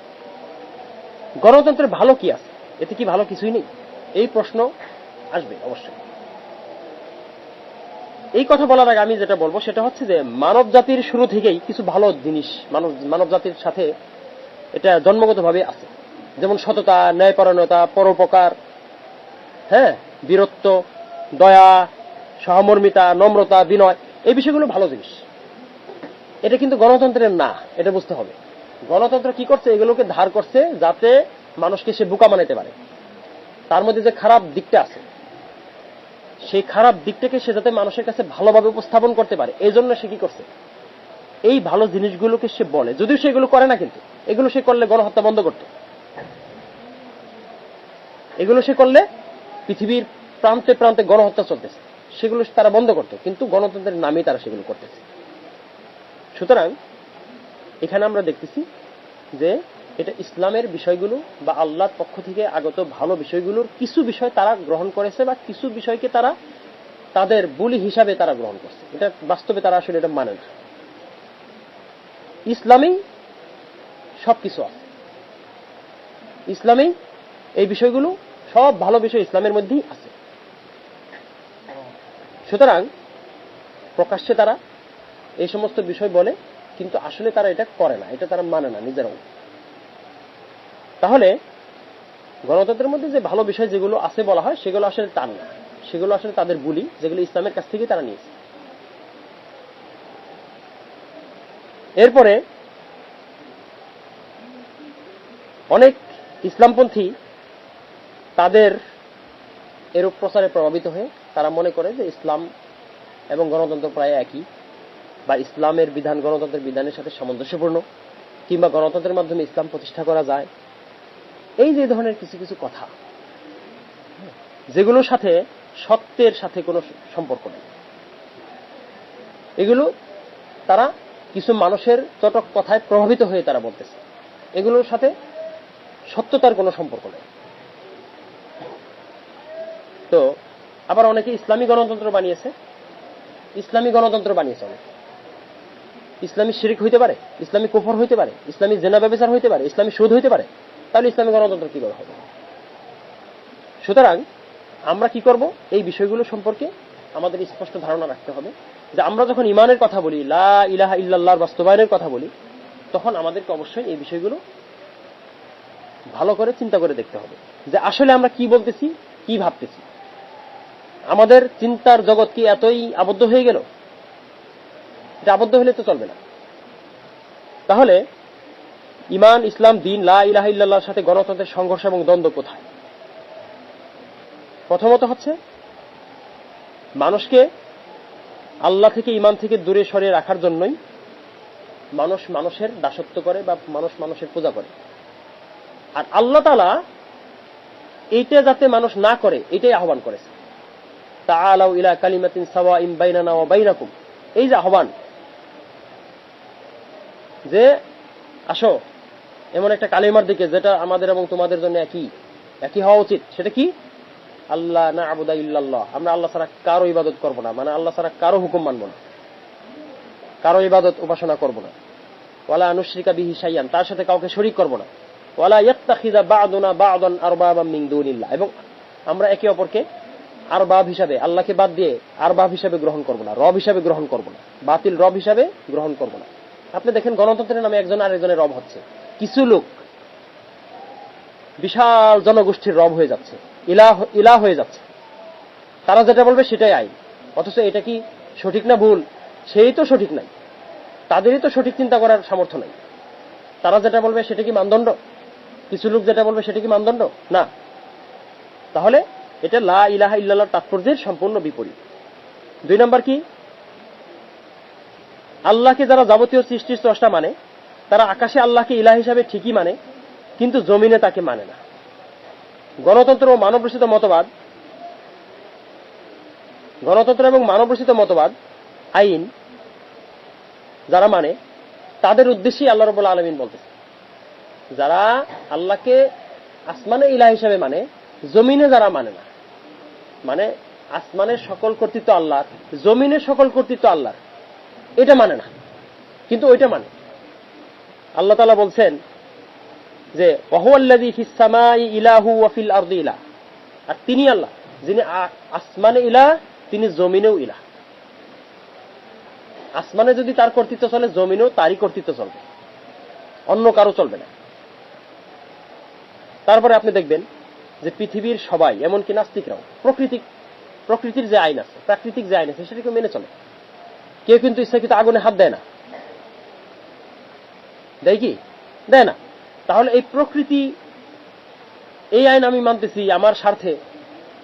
গণতন্ত্রের ভালো কি আছে? এতে কি ভালো কিছুই নেই? এই প্রশ্ন আসবে অবশ্যই। এই কথা বলার আগে আমি যেটা বলবো সেটা হচ্ছে যে মানব জাতির শুরু থেকেই কিছু ভালো জিনিস মানব জাতির সাথে এটা জন্মগতভাবে আছে। যেমন সততা, ন্যায়পরায়ণতা, পরোপকার, বীরত্ব, দয়া, সহমর্মিতা, নম্রতা, বিনয়, এই বিষয়গুলো ভালো জিনিস। এটা কিন্তু গণতন্ত্রের না, এটা বুঝতে হবে। গণতন্ত্র কি করছে? এগুলোকে ধার করছে যাতে মানুষকে সে বোকা বানাইতে পারে। তার মধ্যে যে খারাপ দিকটা আছে, সেই খারাপ দিকটাকে সে যাতে মানুষের কাছে ভালোভাবে উপস্থাপন করতে পারে, এই জন্য সে কি করছে? এই ভালো জিনিসগুলোকে সে বলে, যদিও সেগুলো করে না, কিন্তু এগুলো সে করলে গণহত্যা বন্ধ করত। এগুলো সে করলে পৃথিবীর প্রান্তে প্রান্তে গণহত্যা চলতেছে, সেগুলো তারা বন্ধ করত, কিন্তু গণতন্ত্রের নামে তারা সেগুলো করতেছে। সুতরাং এখানে আমরা দেখতেছি যে এটা ইসলামের বিষয়গুলো বা আল্লাহর পক্ষ থেকে আগত ভালো বিষয়গুলোর কিছু বিষয় তারা গ্রহণ করেছে, বা কিছু বিষয়কে তারা তাদের বলি হিসাবে তারা গ্রহণ করছে। এটা বাস্তবে তারা আসলে এটা মানে না। ইসলামেই সবকিছু আছে, ইসলামেই এই বিষয়গুলো, সব ভালো বিষয় ইসলামের মধ্যেই আছে। সুতরাং প্রকাশ্যে তারা এই সমস্ত বিষয় বলে, কিন্তু আসলে তারা এটা করে না, এটা তারা মানে না নিজেরাও। তাহলে গণতন্ত্রের মধ্যে যে ভালো বিষয় যেগুলো আছে বলা হয়, সেগুলো আসলে তার না, সেগুলো আসলে তাদের বুলি, যেগুলো ইসলামের কাছ থেকে তারা নিয়েছে। এরপরে অনেক ইসলামপন্থী তাদের এরূপ প্রচারে প্রভাবিত হয়ে তারা মনে করে যে ইসলাম এবং গণতন্ত্র প্রায় একই, বা ইসলামের বিধান গণতন্ত্রের বিধানের সাথে সামঞ্জস্যপূর্ণ, কিংবা গণতন্ত্রের মাধ্যমে ইসলাম প্রতিষ্ঠা করা যায়। এই যে ধরনের কিছু কিছু কথা, যেগুলোর সাথে সত্যের সাথে কোনো সম্পর্ক নেই, এগুলো তারা কিছু মানুষের চটক কথায় প্রভাবিত হয়ে তারা বলতেছে, এগুলোর সাথে সত্যতার কোনো সম্পর্ক নেই। তো আবার অনেকে ইসলামী গণতন্ত্র বানিয়েছে, অনেক ইসলামী শিরক হইতে পারে, ইসলামী কুফর হইতে পারে, ইসলামী জেনা ব্যভিচার হইতে পারে, ইসলামী সুদ হইতে পারে। তাহলে ইসলামী গণতন্ত্র কি করে হবে? সুতরাং আমরা কি করব? এই বিষয়গুলো সম্পর্কে আমাদের স্পষ্ট ধারণা রাখতে হবে যে আমরা যখন ঈমানের কথা বলি, লা ইলাহা ইল্লাল্লাহর বাস্তবায়নের কথা বলি, তখন আমাদেরকে অবশ্যই এই বিষয়গুলো ভালো করে চিন্তা করে দেখতে হবে যে আসলে আমরা কি বলতেছি, কি ভাবতেছি। আমাদের চিন্তার জগৎ কি এতই আবদ্ধ হয়ে গেল এটা আবদ্ধ হলে তো চলবে না। তাহলে ঈমান, ইসলাম, দ্বীন, লা ইলাহা ইল্লাল্লাহর সাথে গণতন্ত্রের সংঘর্ষ এবং দ্বন্দ্ব কোথায়? প্রথমত হচ্ছে মানুষকে আল্লাহ থেকে, ঈমান থেকে দূরে সরিয়ে রাখার জন্যই মানুষ মানুষের দাসত্ব করে বা মানুষ মানুষের পূজা করে। আর আল্লাহ তাআলা এইটা যাতে মানুষ না করে এটাই আহ্বান করেছে, তাআলাউ ইলা কালিমাতিন সাওয়াইন বাইনানা ওয়া বাইনাকুম। এই যে আহ্বান, যে আসো এমন একটা কালিমার দিকে যেটা আমাদের এবং তোমাদের জন্য একই হওয়া উচিত। সেটা কি? আল্লাহ না'বুদা ইল্লাল্লাহ, আমরা আল্লাহ ছাড়া কারো ইবাদত করব না, মানে আল্লাহ ছাড়া কারো হুকুম মানব না, কারো ইবাদত উপাসনা করব না। ওয়ালা নুশরিকা বিহি শাইয়ান, তার সাথে কাউকে শরীক করব না। ওয়ালা ইয়াত্তাখিযা বা'দুনা বা'দান আরবাবাম মিন দুনিল্লাহ, এবং আমরা একে অপরকে আরবাব হিসাবে, আল্লাহকে বাদ দিয়ে আরবাব হিসাবে গ্রহণ করব না, রব হিসাবে গ্রহণ করব না, বাতিল রব হিসাবে গ্রহণ করব না। আপনি দেখেন গণতন্ত্রের নামে একজন আরেকজনের রব হচ্ছে, কিছু লোক বিশাল জনগোষ্ঠীর রব হয়ে যাচ্ছে, ইলাহ হয়ে যাচ্ছে। তারা যেটা বলবে সেটাই আইন। অথচ এটা কি সঠিক না ভুল? সেই তো সঠিক নাই, তাদেরই তো সঠিক চিন্তা করার সামর্থ্য নাই। তারা যেটা বলবে সেটা কি মানদণ্ড? কিছু লোক যেটা বলবে সেটা কি মানদণ্ড? না। তাহলে এটা লা ইলাহা ইল্লাল্লাহর তাৎপর্যের সম্পূর্ণ বিপরীত। 2 নাম্বার কি? আল্লাহকে যারা যাবতীয় সৃষ্টির স্রষ্টা মানে, তারা আকাশে আল্লাহকে ইলাহ হিসাবে ঠিকই মানে, কিন্তু জমিনে তাকে মানে না। গণতন্ত্র ও মানবরচিত মতবাদ আইন যারা মানে, তাদের উদ্দেশ্যেই আল্লাহ রাব্বুল আলামিন বলতেছে, যারা আল্লাহকে আসমানে ইলাহ হিসাবে মানে, জমিনে যারা মানে না, মানে আসমানের সকল কর্তৃত্ব আল্লাহর, জমিনের সকল কর্তৃত্ব আল্লাহর, এটা মানে না, কিন্তু ওইটা মানে। আল্লাহ তাআলা বলছেন যে ওয়াহুয়াল্লাযী ফিস সামাই ইলাহু ওয়া ফিল আরদি ইলাহ, আর তিনি আল্লাহ যিনি আসমানে ইলাহ, তিনি জমিনেও ইলাহ। আসমানে যদি তার কর্তৃত্ব চলে, জমিনেও তারই কর্তৃত্ব চলবে, অন্য কারো চলবে না। তারপরে আপনি দেখবেন যে পৃথিবীর সবাই, এমনকি নাস্তিকরাও, প্রকৃতির যে আইন আছে, প্রাকৃতিক যে আইন আছে সেটাকে মেনে চলে। কেউ কিন্তু ইচ্ছাকৃত আগুনে হাত দেয় না, দেয় কি? দেয় না। তাহলে এই প্রকৃতি, এই আইন আমি মানতেছি আমার স্বার্থে,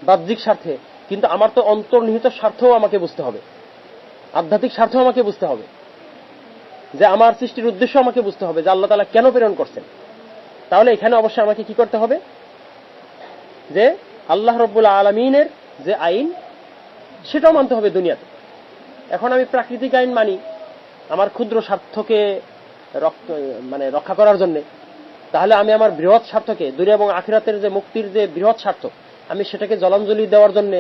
বাহ্যিক স্বার্থে, কিন্তু আমার তো অন্তর্নিহিত স্বার্থও আমাকে বুঝতে হবে, আধ্যাত্মিক স্বার্থও আমাকে বুঝতে হবে, যে আমার সৃষ্টির উদ্দেশ্য আমাকে বুঝতে হবে, যে আল্লাহ তাআলা কেন প্রেরণ করছেন। তাহলে এখানে অবশ্যই আমাকে কি করতে হবে? যে আল্লাহ রাব্বুল আলামিনের যে আইন, সেটাও মানতে হবে দুনিয়াতে। এখন আমি প্রাকৃতিক আইন মানি আমার ক্ষুদ্র স্বার্থকে রক্ষা করার জন্য, তাহলে আমি আমার বৃহৎ স্বার্থকে, দুনিয়া এবং আখিরাতের যে মুক্তির যে বৃহৎ স্বার্থ, আমি সেটাকে জলাঞ্জলি দেওয়ার জন্য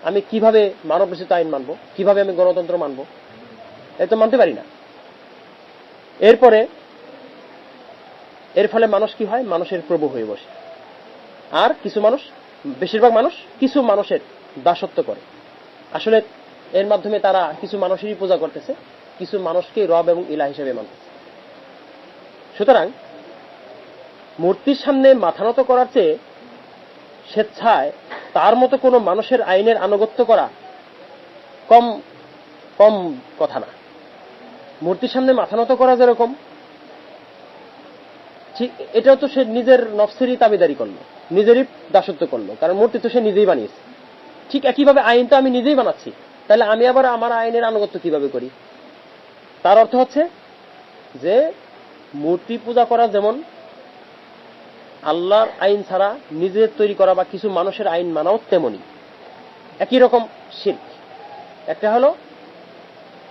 আমি কিভাবে মানবরচিত আইন মানব, কিভাবে আমি গণতন্ত্র মানব? এ তো মানতে পারি না। এর ফলে মানুষ কি হয়? মানুষের প্রভু হয়ে বসে। আর কিছু মানুষ, বেশিরভাগ মানুষ কিছু মানুষের দাসত্ব করে। আসলে এর মাধ্যমে তারা কিছু মানুষেরই পূজা করতেছে, কিছু মানুষকে রব এবং ইলাহ হিসেবে মানতেছে। সুতরাং মূর্তির সামনে মাথা নত করার চেয়ে স্বেচ্ছায় তার মতো কোনো মানুষের আইনের আনুগত্য করা কম কথা না। মূর্তির সামনে মাথা নত করা যেরকম, ঠিক এটাও তো সে নিজের নফসেরই দাবিদারি করলো, নিজেরই দাসত্ব করলো, কারণ মূর্তি তো সে নিজেই বানিয়েছে। ঠিক একইভাবে আইন তো আমি নিজেই বানাচ্ছি, তাহলে আমি আবার আমার আইনের আনুগত্য কিভাবে করি? তার অর্থ হচ্ছে যে মূর্তি পূজা করা যেমন আল্লাহর আইন ছাড়া নিজের তৈরি করা বা কিছু মানুষের আইন মানাও তেমনি একই রকম শিরক। একটা হলো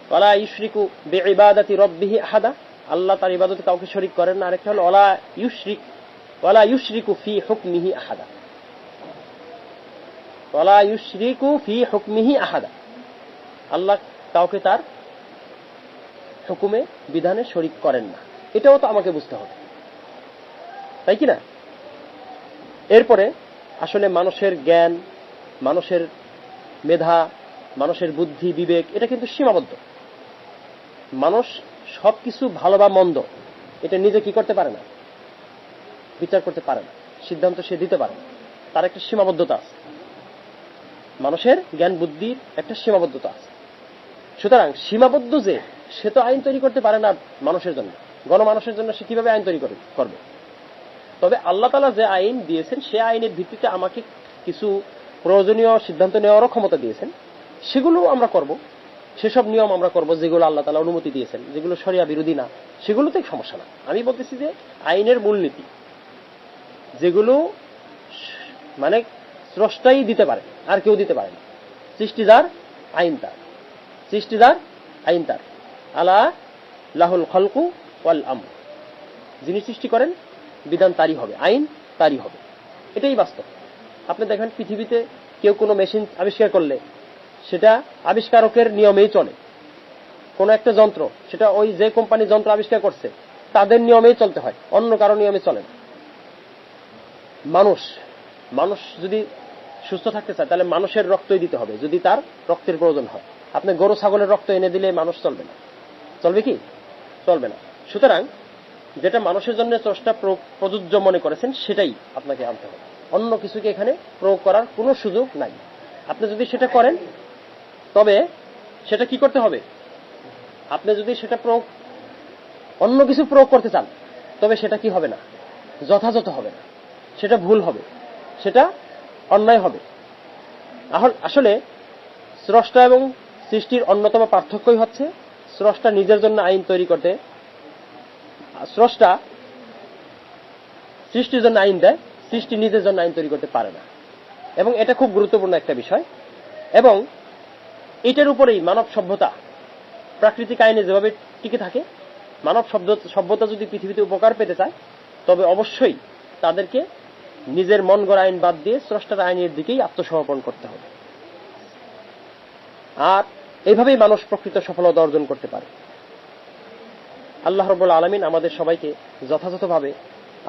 ওয়ালা ইউশরিকু বিইবাদাতি রাব্বিহি আহাদা, আল্লাহ তার ইবাদতে কাউকে শরীক করেন না। আরেকটা হলো ওয়ালা ইউশরিকু ফি হুকমিহি আহাদা, ওয়ালা ইউশরিকু ফি হুকমিহি আহাদা, আল্লাহ কাউকে তার হুকুমে, বিধানে শরীক করেন না। এটাও তো আমাকে বুঝতে হবে, তাই কি না? এরপরে আসলে মানুষের জ্ঞান, মানুষের মেধা, মানুষের বুদ্ধি, বিবেক, এটা কিন্তু সীমাবদ্ধ। মানুষ সবকিছু ভালো বা মন্দ এটা নিজে কি করতে পারে না, বিচার করতে পারে না, সিদ্ধান্ত সে দিতে পারে না। তার একটা সীমাবদ্ধতা আছে, মানুষের জ্ঞান বুদ্ধির একটা সীমাবদ্ধতা আছে। সুতরাং সীমাবদ্ধ যে সে তো আইন তৈরি করতে পারে না মানুষের জন্য, গণমানুষের জন্য সে কিভাবে আইন তৈরি করবে? তবে আল্লাহ তাআলা যে আইন দিয়েছেন সে আইনের ভিত্তিতে আমাকে কিছু প্রয়োজনীয় সিদ্ধান্ত নেওয়ারও ক্ষমতা দিয়েছেন, সেগুলো আমরা করব। সেসব নিয়ম আমরা করব যেগুলো আল্লাহ তাআলা অনুমতি দিয়েছেন, যেগুলো শরিয়া বিরোধী না, সেগুলোতে সমস্যা না। আমি বলতেছি যে আইনের মূলনীতি যেগুলো মানে স্রষ্টাই দিতে পারে, আর কেউ দিতে পারে না। সৃষ্টিদার আইন তার, সৃষ্টিদার আইন তার। আলা লাহুল খালকু ওয়াল আমর, যিনি সৃষ্টি করেন বিধান তারই হবে, আইন তারই হবে, এটাই বাস্তব। আপনি দেখেন পৃথিবীতে কেউ কোনো মেশিন আবিষ্কার করলে সেটা আবিষ্কারকের নিয়মেই চলে। কোন একটা যন্ত্র, সেটা ওই যে কোম্পানি যন্ত্র আবিষ্কার করছে তাদের নিয়মেই চলতে হয়, অন্য কারো নিয়মে চলে না। মানুষ যদি সুস্থ থাকতে চায় তাহলে মানুষের রক্তই দিতে হবে, যদি তার রক্তের প্রয়োজন হয়। আপনি গরু ছাগলের রক্ত এনে দিলে মানুষ চলবে না, চলবে কি? চলবে না। সুতরাং যেটা মানুষের জন্য স্রষ্টা প্রযোজ্য মনে করেছেন সেটাই আপনাকে আনতে হবে, অন্য কিছুকে এখানে প্রয়োগ করার কোনো সুযোগ নাই। আপনি যদি সেটা করেন তবে সেটা কি করতে হবে? আপনি যদি সেটা অন্য কিছু প্রয়োগ করতে চান তবে সেটা কি হবে না? যথাযথ হবে না, সেটা ভুল হবে, সেটা অন্যায় হবে। আসলে স্রষ্টা এবং সৃষ্টির অন্যতম পার্থক্যই হচ্ছে স্রষ্টা নিজের জন্য আইন তৈরি করতে, স্রষ্টা সৃষ্টির জন্য আইন দেয়, সৃষ্টি নিজের জন্য আইন তৈরি করতে পারে না। এবং এটা খুব গুরুত্বপূর্ণ একটা বিষয়। এবং এটার উপরেই মানব সভ্যতা প্রাকৃতিক আইনে যেভাবে টিকে থাকে, মানব সভ্যতা যদি পৃথিবীতে উপকার পেতে চায় তবে অবশ্যই তাদেরকে নিজের মন গড়া আইন বাদ দিয়ে স্রষ্টার আইনের দিকেই আত্মসমর্পণ করতে হবে। আর এইভাবেই মানুষ প্রকৃত সফলতা অর্জন করতে পারে। আল্লাহ রাব্বুল আলামিন আমাদের সবাইকে যথাযথভাবে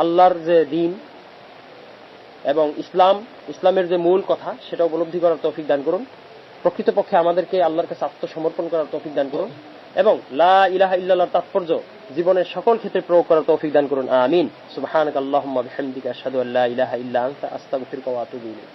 আল্লাহর যে দিন এবং ইসলামের যে মূল কথা সেটা উপলব্ধি করার তৌফিক দান করুন। প্রকৃতপক্ষে আমাদেরকে আল্লাহর কাছে আত্মসমর্পণ করার তৌফিক দান করুন এবং লা ইলাহা ইল্লাল্লাহর তাৎপর্য জীবনের সকল ক্ষেত্রে প্রয়োগ করার তৌফিক দান করুন। আমিন। সুবহানাকাল্লাহুম্মা বিহামদিকা আশহাদু আল্লা ইলাহা ইল্লা আনতা আস্তাগফিরুকা ওয়া আতুবু ইলাইক।